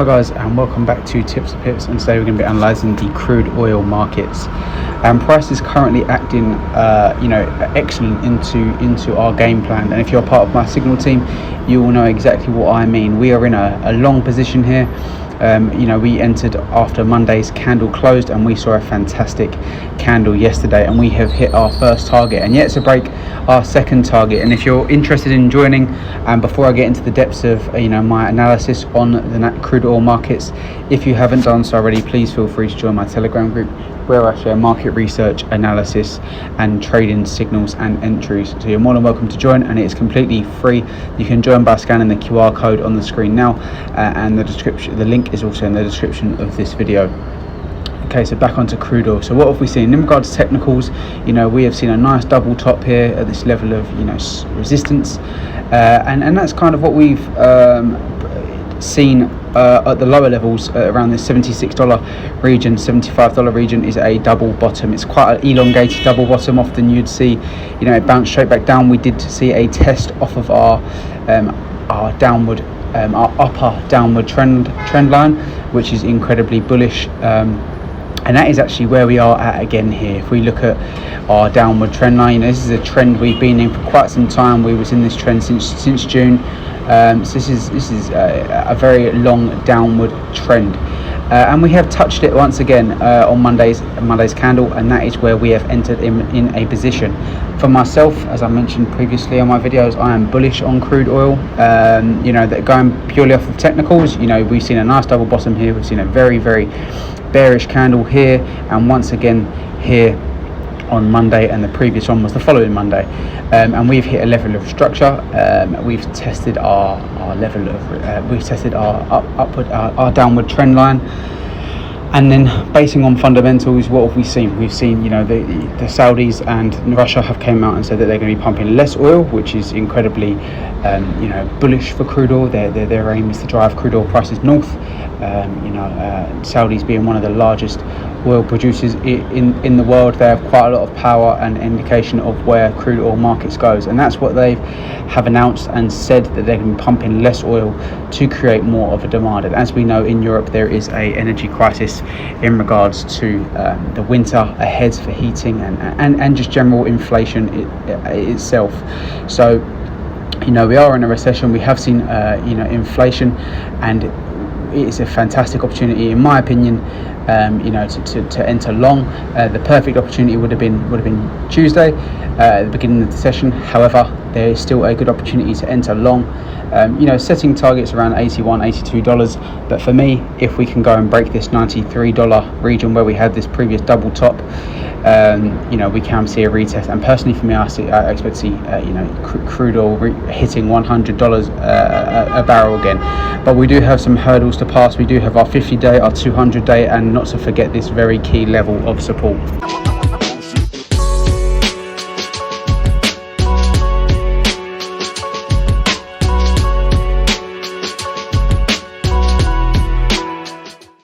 Hi guys, and welcome back to Tips and Pips, and today we're going to be analysing the crude oil markets. Price is currently acting excellent into our game plan, and if you're part of my signal team you will know exactly what I mean. We are in a long position here. We entered after Monday's candle closed, and we saw a fantastic candle yesterday, and we have hit our first target and yet to break our second target. And if you're interested in joining, and before I get into the depths of my analysis on the crude oil markets, if you haven't done so already, please feel free to join my Telegram group, where I share market research, analysis and trading signals and entries. So you're more than welcome to join, and it is completely free. You can join by scanning the QR code on the screen now, and the link is also in the description of this video. Okay, so back onto crude oil. So what have we seen in regards to technicals? We have seen a nice double top here at this level of resistance, and that's kind of what we've seen at the lower levels, around the $76 region, $75 region is a double bottom. It's quite an elongated double bottom. Often you'd see it bounce straight back down. We did see a test off of our downward our upper downward trend line, which is incredibly bullish, and that is actually where we are at again here. If we look at our downward trend line, this is a trend we've been in for quite some time. We was in this trend since June. So this is a very long downward trend, and we have touched it once again on Monday's candle, and that is where we have entered in a position. For myself, as I mentioned previously on my videos, I am bullish on crude oil. That going purely off of technicals, we've seen a nice double bottom here. We've seen a very bearish candle here, and once again here on Monday, and the previous one was the following Monday, and we've hit a level of structure. We've tested our level of we've tested our downward trend line, and then basing on fundamentals, what have we seen? We've seen the Saudis and Russia have came out and said that they're going to be pumping less oil, which is incredibly bullish for crude oil. Their aim is to drive crude oil prices north. Saudis being one of the largest oil producers in the world, they have quite a lot of power and indication of where crude oil markets goes, and that's what they have announced and said, that they're going to be pumping less oil to create more of a demand. And as we know, in Europe there is a energy crisis in regards to the winter ahead for heating and just general inflation itself. So we are in a recession. We have seen inflation, and it's a fantastic opportunity, in my opinion, to enter long. The perfect opportunity would have been Tuesday, at the beginning of the session. However, there is still a good opportunity to enter long. Setting targets around $81-82, but for me, if we can go and break this $93 region where we had this previous double top, we can see a retest. And personally for me, I expect to see crude oil hitting $100 a barrel again. But we do have some hurdles to pass. We do have our 50-day, our 200-day, and not to forget this very key level of support.